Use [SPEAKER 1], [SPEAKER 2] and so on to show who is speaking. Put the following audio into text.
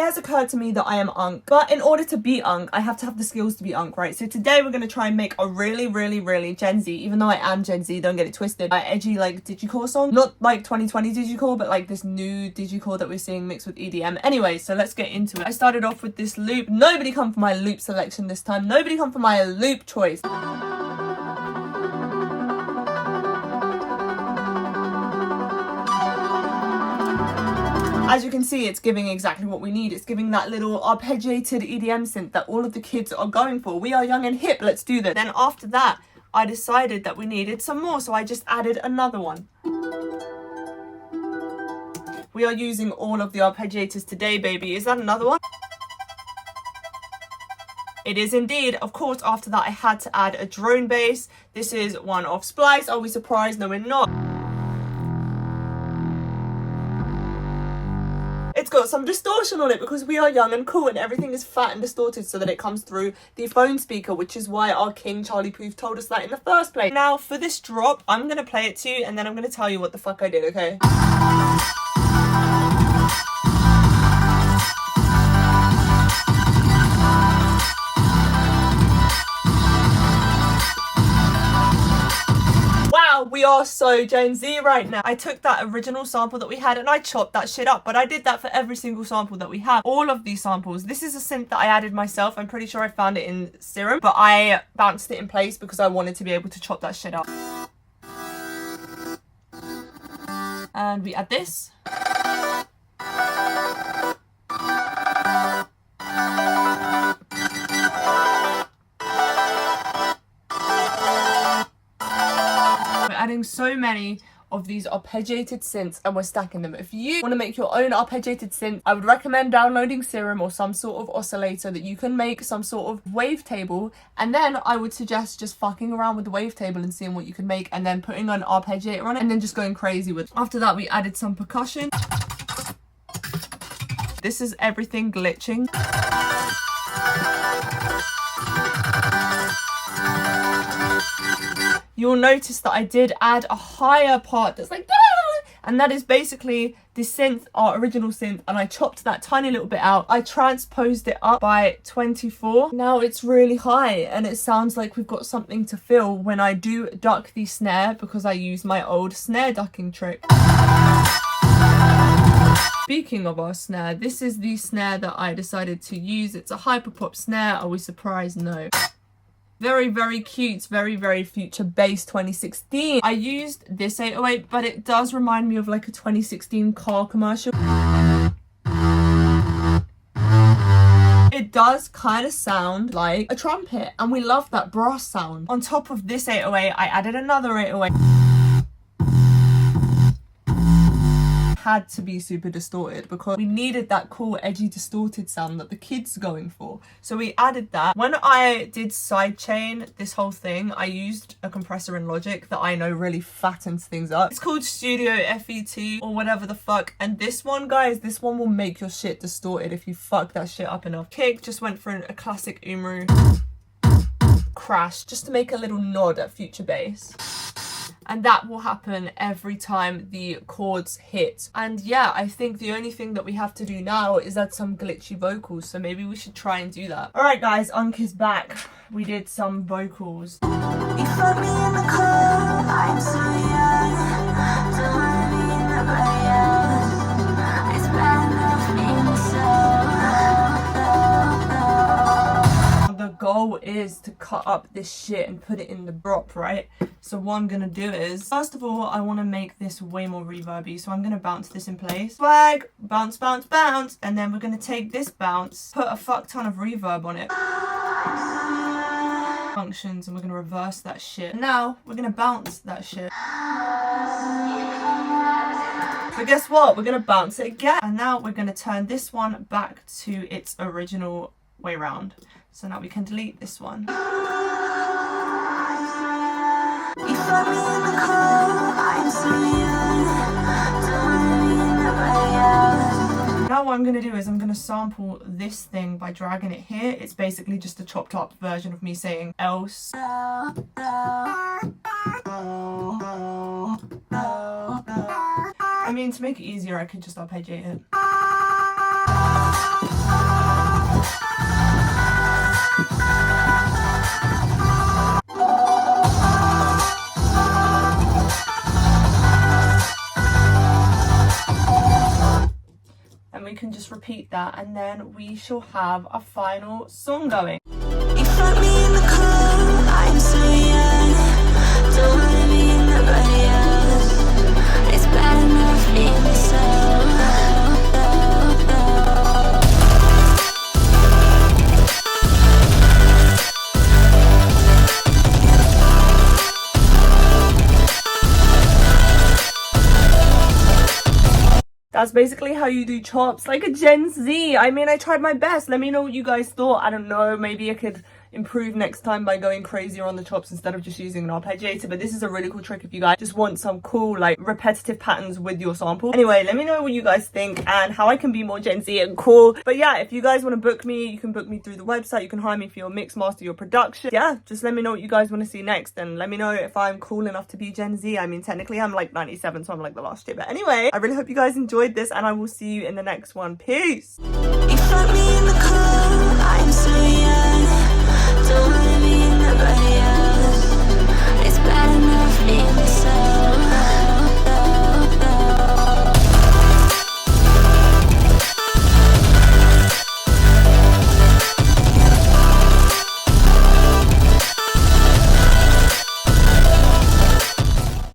[SPEAKER 1] It has occurred to me that I am Unk, but in order to be Unk, I have to have the skills to be Unk, right? So today we're going to try and make a really Gen Z, even though I am Gen Z, don't get it twisted, edgy like digicore song. Not like 2020 digicore, but like this new digicore that we're seeing mixed with EDM. Anyway, so let's get into it. I started off with this loop. Nobody come for my loop selection this time. Nobody come for my loop choice. As you can see, it's giving exactly what we need. It's giving that little arpeggiated EDM synth that all of the kids are going for. We are young and hip, let's do this. Then after that, I decided that we needed some more, so I just added another one. We are using all of the arpeggiators today, baby. Is that another one? It is indeed. Of course, after that, I had to add a drone bass. This is one of Splice. Are we surprised? No, we're not. It's got some distortion on it because we are young and cool and everything is fat and distorted so that it comes through the phone speaker, which is why our king Charlie Puth told us that in the first place. Now for this drop, I'm going to play it to you and then I'm going to tell you what the fuck I did, okay? We are so Gen Z right now. I took that original sample that we had and I chopped that shit up, but I did that for every single sample that we have. All of these samples. This is a synth that I added myself. I'm pretty sure I found it in Serum, but I bounced it in place because I wanted to be able to chop that shit up. And we add this. Adding so many of these arpeggiated synths and we're stacking them. If you want to make your own arpeggiated synth, I would recommend downloading Serum or some sort of oscillator that you can make some sort of wavetable, and then I would suggest just fucking around with the wavetable and seeing what you can make and then putting an arpeggiator on it and then just going crazy with it. After that, we added some percussion. This is everything glitching. You'll notice that I did add a higher part that's like, and that is basically the synth, our original synth, and I chopped that tiny little bit out. I transposed it up by 24. Now it's really high and it sounds like we've got something to fill when I do duck the snare because I use my old snare ducking trick. Speaking of our snare, this is the snare that I decided to use. It's a hyperpop snare. Are we surprised? No. Very cute, very future bass 2016. I used this 808, but it does remind me of like a 2016 car commercial. It does kind of sound like a trumpet, and we love that brass sound. On top of this 808, I added another 808. Had to be super distorted because we needed that cool edgy distorted sound that the kids are going for, so we added that. When I did sidechain this whole thing, I used a compressor in Logic that I know really fattens things up. It's called Studio FET or whatever the fuck, and this one, guys, this one will make your shit distorted if you fuck that shit up enough. Kick just went for a classic Umaru crash just to make a little nod at future bass. And that will happen every time the chords hit. And yeah, I think the only thing that we have to do now is add some glitchy vocals. So maybe we should try and do that. All right, guys, Unk is back. We did some vocals. You fuck me in the club, I'm so young. Don't wanna be in the players. It's bad enough being so. The goal is to cut up this shit and put it in the drop, right? So what I'm gonna do is, first of all, I want to make this way more reverby, so I'm gonna bounce this in place. Swag, bounce, bounce, bounce, and then we're gonna take this bounce, put a fuck ton of reverb on it. Functions, and we're gonna reverse that shit. And now we're gonna bounce that shit. But guess what? We're gonna bounce it again, and now we're gonna turn this one back to its original way round. So now we can delete this one. Now what I'm going to do is I'm going to sample this thing by dragging it here. It's basically just a chopped up version of me saying else. I mean, to make it easier, I could just arpeggiate it. repeat that, and then we shall have a final song going.
[SPEAKER 2] You fuck me in the cold, I'm so young. Don't wanna be nobody else. It's bad enough being myself.
[SPEAKER 1] That's basically how you do chops, like a Gen Z. I mean, I tried my best. Let me know what you guys thought. I don't know, maybe I could improve next time by going crazier on the chops instead of just using an arpeggiator. But this is a really cool trick if you guys just want some cool, like, repetitive patterns with your sample. Anyway, let me know what you guys think and how I can be more Gen Z and cool. But yeah, if you guys want to book me, you can book me through the website. You can hire me for your mix master, your production. Yeah, just let me know what you guys want to see next, and let me know if I'm cool enough to be Gen Z. I mean, technically I'm like 97, so I'm like the last year. But anyway, I really hope you guys enjoyed this, and I will see you in the next one. Peace.
[SPEAKER 2] You fuck me in the cold, I'm so young.